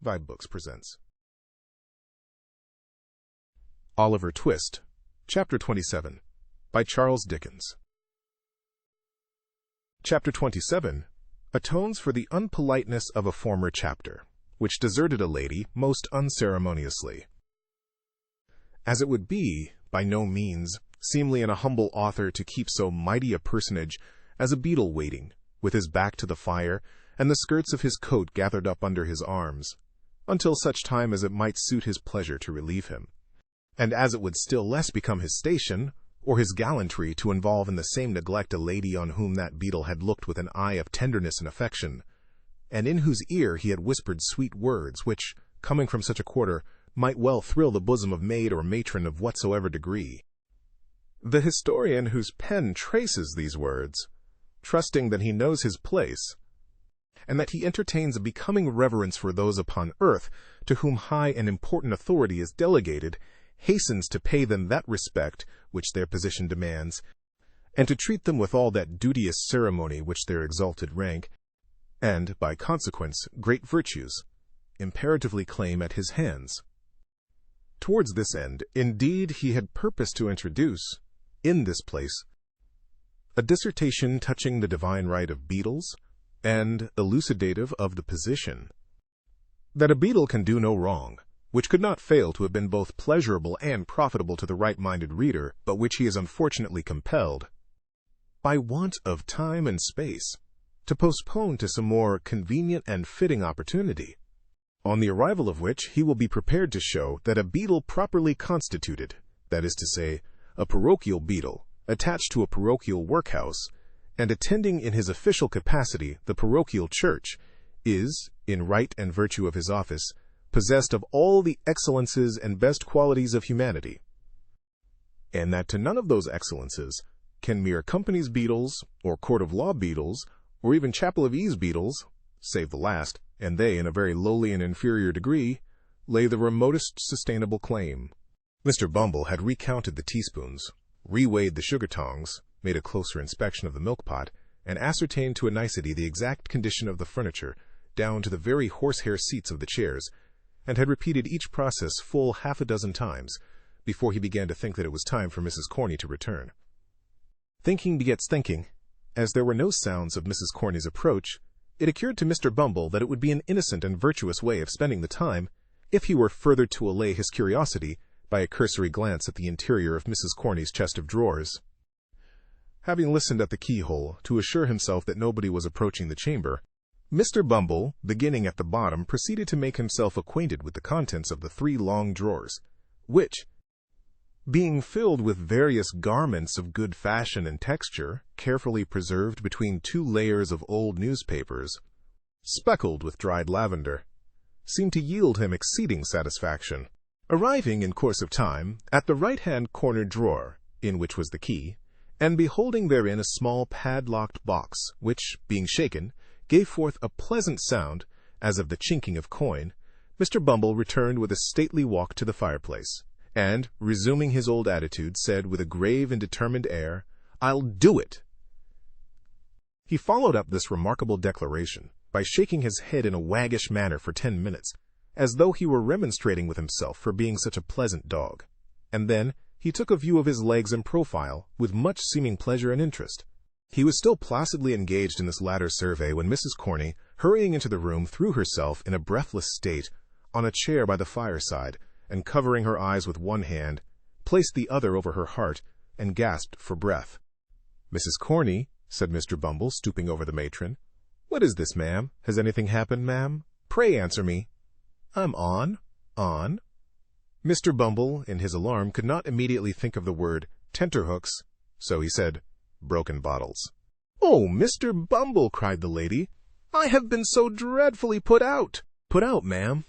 vibeBooks presents Oliver Twist, Chapter 27, by Charles Dickens. Chapter 27 atones for the unpoliteness of a former chapter, which deserted a lady most unceremoniously. As it would be, by no means, seemly in a humble author to keep so mighty a personage as a beadle waiting, with his back to the fire, and the skirts of his coat gathered up under his arms, until such time as it might suit his pleasure to relieve him, and as it would still less become his station, or his gallantry, to involve in the same neglect a lady on whom that beadle had looked with an eye of tenderness and affection, and in whose ear he had whispered sweet words, which, coming from such a quarter, might well thrill the bosom of maid or matron of whatsoever degree. The historian whose pen traces these words, trusting that he knows his place, and that he entertains a becoming reverence for those upon earth to whom high and important authority is delegated, hastens to pay them that respect which their position demands, and to treat them with all that duteous ceremony which their exalted rank, and, by consequence, great virtues, imperatively claim at his hands. Towards this end, indeed, he had purposed to introduce, in this place, a dissertation touching the divine right of beadles, and elucidative of the position that a beadle can do no wrong, which could not fail to have been both pleasurable and profitable to the right-minded reader, but which he is unfortunately compelled, by want of time and space, to postpone to some more convenient and fitting opportunity, on the arrival of which he will be prepared to show that a beadle properly constituted, that is to say, a parochial beadle, attached to a parochial workhouse, and attending in his official capacity the parochial church, is, in right and virtue of his office, possessed of all the excellences and best qualities of humanity, and that to none of those excellences can mere company's beadles, or court of law beadles, or even chapel of ease beadles, save the last, and they in a very lowly and inferior degree, lay the remotest sustainable claim. Mr. Bumble had recounted the teaspoons, reweighed the sugar tongs, made a closer inspection of the milk pot, and ascertained to a nicety the exact condition of the furniture, down to the very horsehair seats of the chairs, and had repeated each process full half a dozen times, before he began to think that it was time for Mrs. Corney to return. Thinking begets thinking. As there were no sounds of Mrs. Corney's approach, it occurred to Mr. Bumble that it would be an innocent and virtuous way of spending the time, if he were further to allay his curiosity by a cursory glance at the interior of Mrs. Corney's chest of drawers. Having listened at the keyhole to assure himself that nobody was approaching the chamber, Mr. Bumble, beginning at the bottom, proceeded to make himself acquainted with the contents of the 3 long drawers, which, being filled with various garments of good fashion and texture, carefully preserved between 2 layers of old newspapers, speckled with dried lavender, seemed to yield him exceeding satisfaction. Arriving, in course of time, at the right-hand corner drawer, in which was the key, and beholding therein a small padlocked box, which, being shaken, gave forth a pleasant sound, as of the chinking of coin, Mr. Bumble returned with a stately walk to the fireplace, and, resuming his old attitude, said with a grave and determined air, "I'll do it." He followed up this remarkable declaration by shaking his head in a waggish manner for 10 minutes, as though he were remonstrating with himself for being such a pleasant dog, and then he took a view of his legs in profile, with much seeming pleasure and interest. He was still placidly engaged in this latter survey when Mrs. Corney, hurrying into the room, threw herself, in a breathless state, on a chair by the fireside, and covering her eyes with one hand, placed the other over her heart, and gasped for breath. "Mrs. Corney," said Mr. Bumble, stooping over the matron. "What is this, ma'am? Has anything happened, ma'am? Pray answer me." "I'm on." Mr. Bumble, in his alarm, could not immediately think of the word tenterhooks, so he said, "Broken bottles." "Oh, Mr. Bumble," cried the lady, "I have been so dreadfully put out." "Put out, ma'am?"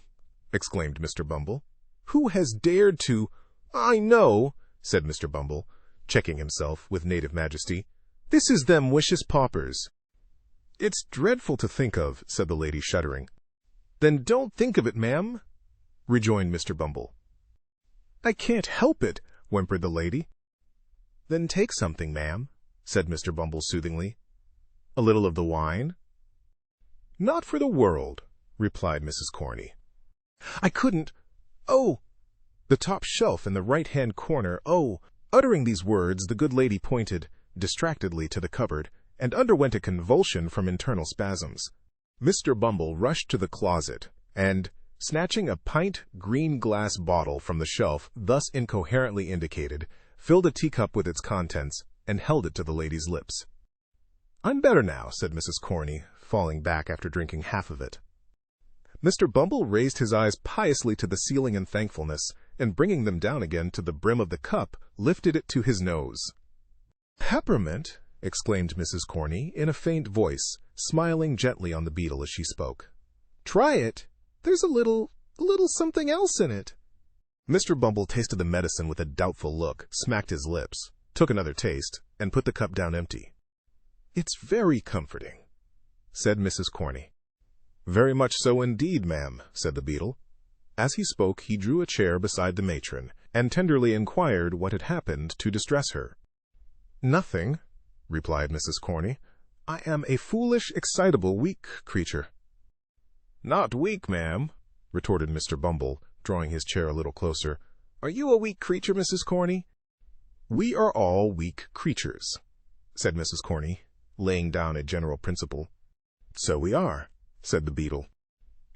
exclaimed Mr. Bumble. "Who has dared to—" "I know," said Mr. Bumble, checking himself with native majesty. "This is them wicious paupers." "It's dreadful to think of," said the lady, shuddering. "Then don't think of it, ma'am," rejoined Mr. Bumble. "I can't help it," whimpered the lady. "Then take something, ma'am," said Mr. Bumble soothingly. "A little of the wine?" "Not for the world," replied Mrs. Corney. I couldn't. Oh! The top shelf in the right-hand corner, oh! Uttering these words, the good lady pointed distractedly to the cupboard, and underwent a convulsion from internal spasms. Mr. Bumble rushed to the closet, and, snatching a pint green glass bottle from the shelf thus incoherently indicated, filled a teacup with its contents, and held it to the lady's lips. "I'm better now," said Mrs. Corney, falling back after drinking half of it. Mr. Bumble raised his eyes piously to the ceiling in thankfulness, and bringing them down again to the brim of the cup, lifted it to his nose. "Peppermint!" exclaimed Mrs. Corney, in a faint voice, smiling gently on the beetle as she spoke. "Try it. There's a little something else in it." Mr. Bumble tasted the medicine with a doubtful look, smacked his lips, took another taste, and put the cup down empty. "It's very comforting," said Mrs. Corney. "Very much so indeed, ma'am," said the beetle. As he spoke, he drew a chair beside the matron, and tenderly inquired what had happened to distress her. "Nothing," replied Mrs. Corney. "I am a foolish, excitable, weak creature." "Not weak, ma'am," retorted Mr. Bumble, drawing his chair a little closer. "Are you a weak creature, Mrs. Corney?" "We are all weak creatures," said Mrs. Corney, laying down a general principle. "So we are," said the beetle.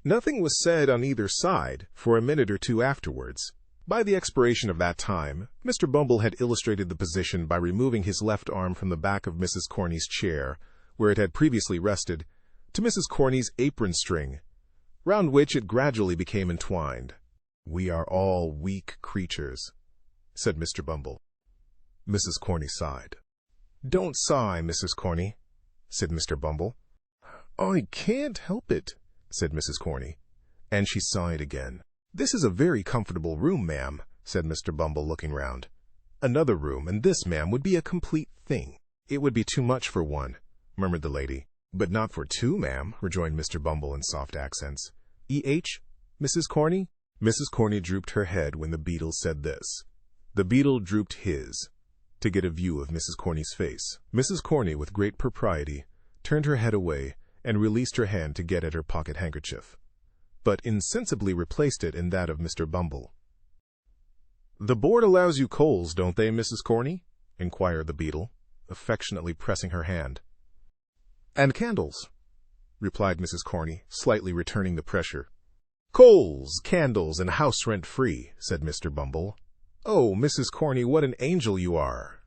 Nothing was said on either side for a minute or two afterwards. By the expiration of that time, Mr. Bumble had illustrated the position by removing his left arm from the back of Mrs. Corney's chair, where it had previously rested, to Mrs. Corney's apron string, round which it gradually became entwined. "We are all weak creatures," said Mr. Bumble. Mrs. Corney sighed. "Don't sigh, Mrs. Corney," said Mr. Bumble. "I can't help it," said Mrs. Corney, and she sighed again. "This is a very comfortable room, ma'am," said Mr. Bumble, looking round. "Another room, and this, ma'am, would be a complete thing." "It would be too much for one," murmured the lady. "But not for two, ma'am," rejoined Mr. Bumble in soft accents. "E.H., Mrs. Corney?" Mrs. Corney drooped her head when the beetle said this. The beetle drooped his, to get a view of Mrs. Corney's face. Mrs. Corney, with great propriety, turned her head away and released her hand to get at her pocket handkerchief, but insensibly replaced it in that of Mr. Bumble. "The board allows you coals, don't they, Mrs. Corney?" inquired the beetle, affectionately pressing her hand. "And candles," replied Mrs. Corney, slightly returning the pressure. "Coals, candles, and house rent free," said Mr. Bumble. "Oh, Mrs. Corney, what an angel you are!"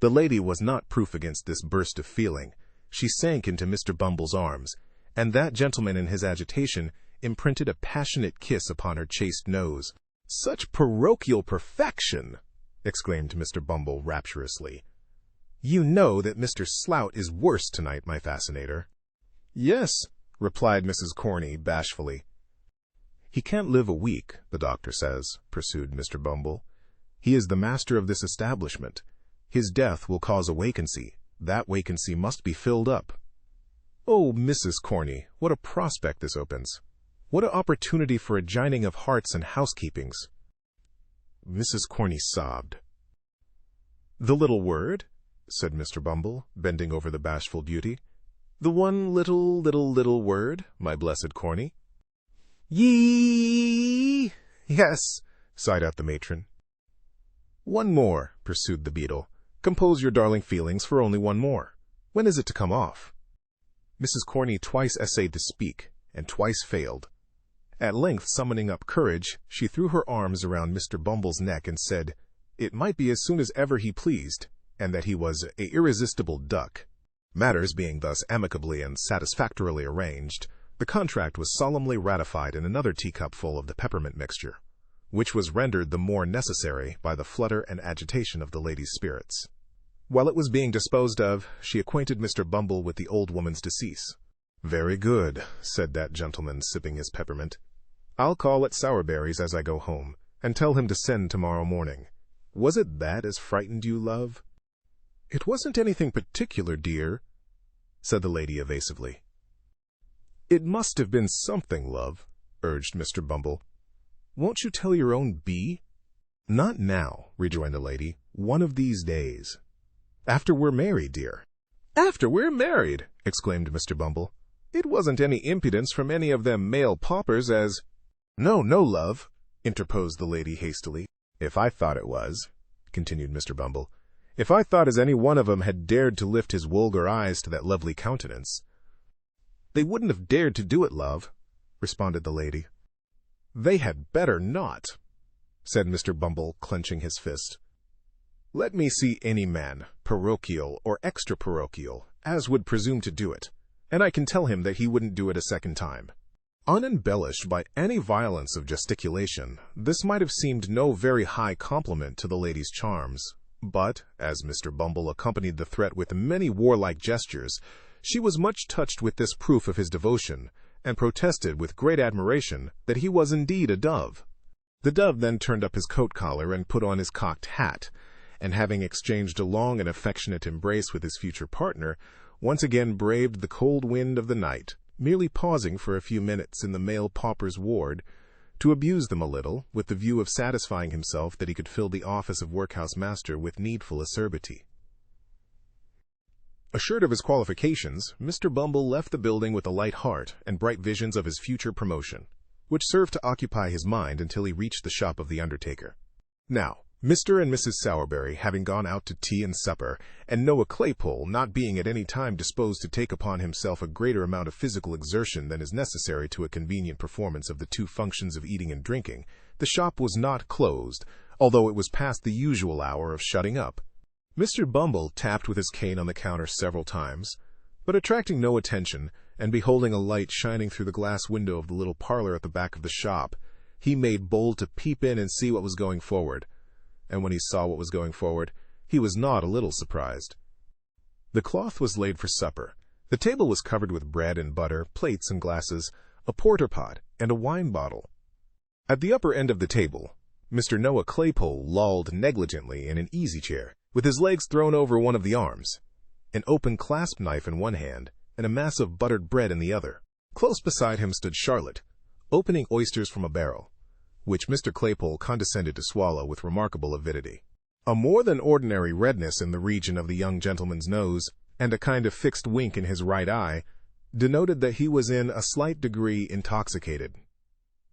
The lady was not proof against this burst of feeling. She sank into Mr. Bumble's arms, and that gentleman in his agitation imprinted a passionate kiss upon her chaste nose. "Such parochial perfection!" exclaimed Mr. Bumble rapturously. "You know that Mr. Slout is worse tonight, my fascinator." "Yes," replied Mrs. Corney bashfully. "He can't live a week, the doctor says," pursued Mr. Bumble. "He is the master of this establishment. His death will cause a vacancy. That vacancy must be filled up." "Oh, Mrs. Corney, what a prospect this opens! What an opportunity for a joining of hearts and housekeepings!" Mrs. Corney sobbed. "The little word?" said Mr. Bumble, bending over the bashful beauty. "The one little word, my blessed Corney?" "Yee! Yes," sighed out the matron. "One more," pursued the beetle. "Compose your darling feelings for only one more. When is it to come off?" Mrs. Corney twice essayed to speak, and twice failed. At length, summoning up courage, she threw her arms around Mr. Bumble's neck and said it might be as soon as ever he pleased, and that he was a irresistible duck. Matters being thus amicably and satisfactorily arranged, the contract was solemnly ratified in another teacupful of the peppermint mixture, which was rendered the more necessary by the flutter and agitation of the lady's spirits. While it was being disposed of, she acquainted Mr. Bumble with the old woman's decease. "Very good," said that gentleman, sipping his peppermint. "I'll call at Sourberry's as I go home, and tell him to send tomorrow morning. Was it that as frightened you, love?" "It wasn't anything particular, dear," said the lady evasively. "It must have been something, love," urged Mr. Bumble. "Won't you tell your own bee?" "Not now," rejoined the lady. "One of these days. After we're married, dear." "After we're married!" exclaimed Mr. Bumble. "It wasn't any impudence from any of them male paupers as—" "No, no, love," interposed the lady hastily. "If I thought it was," continued Mr. Bumble, "if I thought as any one of 'em had dared to lift his vulgar eyes to that lovely countenance—" "They wouldn't have dared to do it, love," responded the lady. "They had better not," said Mr. Bumble, clenching his fist. "Let me see any man, parochial or extra-parochial, as would presume to do it, and I can tell him that he wouldn't do it a second time." Unembellished by any violence of gesticulation, this might have seemed no very high compliment to the lady's charms, but, as Mr. Bumble accompanied the threat with many warlike gestures, she was much touched with this proof of his devotion, and protested with great admiration that he was indeed a dove. The dove then turned up his coat collar and put on his cocked hat, and having exchanged a long and affectionate embrace with his future partner, once again braved the cold wind of the night, merely pausing for a few minutes in the male paupers' ward to abuse them a little, with the view of satisfying himself that he could fill the office of workhouse master with needful acerbity. Assured of his qualifications, Mr. Bumble left the building with a light heart and bright visions of his future promotion, which served to occupy his mind until he reached the shop of the undertaker. Now, Mr. and Mrs. Sowerberry having gone out to tea and supper, and Noah Claypole not being at any time disposed to take upon himself a greater amount of physical exertion than is necessary to a convenient performance of the two functions of eating and drinking, the shop was not closed, although it was past the usual hour of shutting up. Mr. Bumble tapped with his cane on the counter several times, but attracting no attention, and beholding a light shining through the glass window of the little parlor at the back of the shop, he made bold to peep in and see what was going forward. And when he saw what was going forward, he was not a little surprised. The cloth was laid for supper. The table was covered with bread and butter, plates and glasses, a porter-pot, and a wine bottle. At the upper end of the table, Mr. Noah Claypole lolled negligently in an easy-chair, with his legs thrown over one of the arms, an open clasp knife in one hand, and a mass of buttered bread in the other. Close beside him stood Charlotte, opening oysters from a barrel, which Mr. Claypole condescended to swallow with remarkable avidity. A more than ordinary redness in the region of the young gentleman's nose, and a kind of fixed wink in his right eye, denoted that he was in a slight degree intoxicated.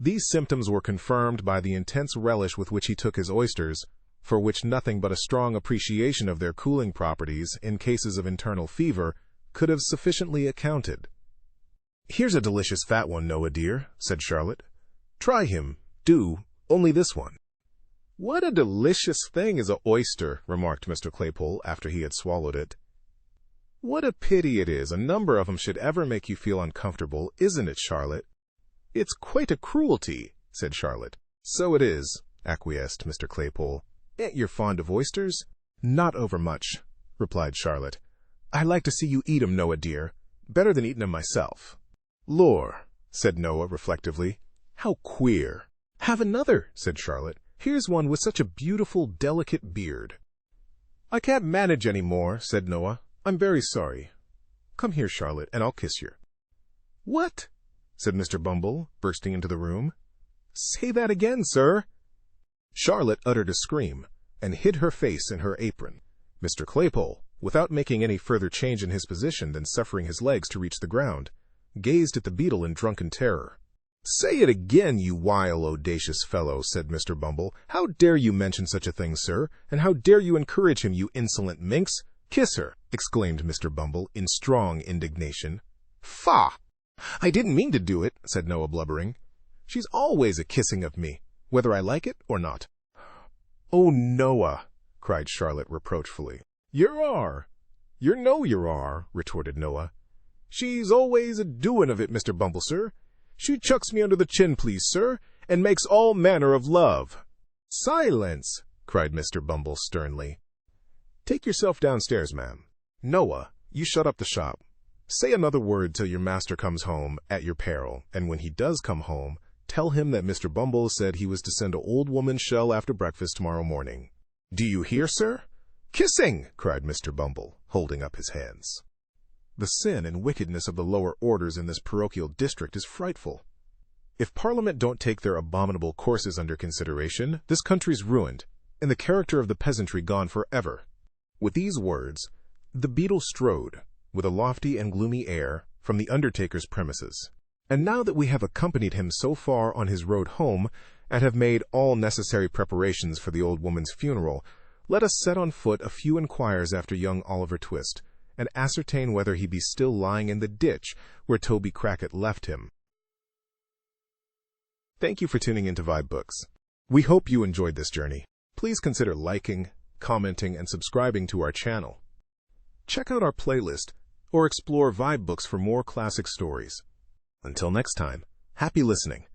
These symptoms were confirmed by the intense relish with which he took his oysters, for which nothing but a strong appreciation of their cooling properties in cases of internal fever could have sufficiently accounted. "Here's a delicious fat one, Noah dear," said Charlotte. "Try him. Do, only this one." "What a delicious thing is a oyster," remarked Mr. Claypole after he had swallowed it. "What a pity it is a number of 'em should ever make you feel uncomfortable, isn't it, Charlotte?" "It's quite a cruelty," said Charlotte. "So it is," acquiesced Mr. Claypole. "Ain't you fond of oysters?" "Not overmuch," replied Charlotte. "I like to see you eat 'em, Noah dear, better than eating 'em myself." "Lor," said Noah reflectively, "how queer." "Have another," said Charlotte. "Here's one with such a beautiful, delicate beard." "I can't manage any more," said Noah. "I'm very sorry. Come here, Charlotte, and I'll kiss you." "What?" said Mr. Bumble, bursting into the room. "Say that again, sir." Charlotte uttered a scream, and hid her face in her apron. Mr. Claypole, without making any further change in his position than suffering his legs to reach the ground, gazed at the beetle in drunken terror. "Say it again, you vile, audacious fellow," said Mr. Bumble. "How dare you mention such a thing, sir? And how dare you encourage him, you insolent minx?" "Kiss her," exclaimed Mr. Bumble in strong indignation. "Faugh! I didn't mean to do it," said Noah, blubbering. "She's always a-kissing of me, whether I like it or not." "Oh, Noah!" cried Charlotte reproachfully. "Yer are. Yer know yer are," retorted Noah. "She's always a-doing of it, Mr. Bumble, sir. She chucks me under the chin, please, sir, and makes all manner of love." "Silence!" cried Mr. Bumble sternly. "Take yourself downstairs, ma'am. Noah, you shut up the shop. Say another word till your master comes home, at your peril, and when he does come home, tell him that Mr. Bumble said he was to send an old woman shell after breakfast tomorrow morning. Do you hear, sir?" "Kissing!" cried Mr. Bumble, holding up his hands. The sin and wickedness of the lower orders in this parochial district is frightful. If Parliament don't take their abominable courses under consideration, this country's ruined, and the character of the peasantry gone forever. With these words, the beadle strode, with a lofty and gloomy air, from the undertaker's premises, And now that we have accompanied him so far on his road home and have made all necessary preparations for the old woman's funeral, let us set on foot a few inquires after young Oliver Twist, and ascertain whether he be still lying in the ditch where Toby Crackit left him. Thank you for tuning into vibeBooks. We hope you enjoyed this journey. Please consider liking, commenting, and subscribing to our channel. Check out our playlist or explore vibeBooks for more classic stories. Until next time, happy listening.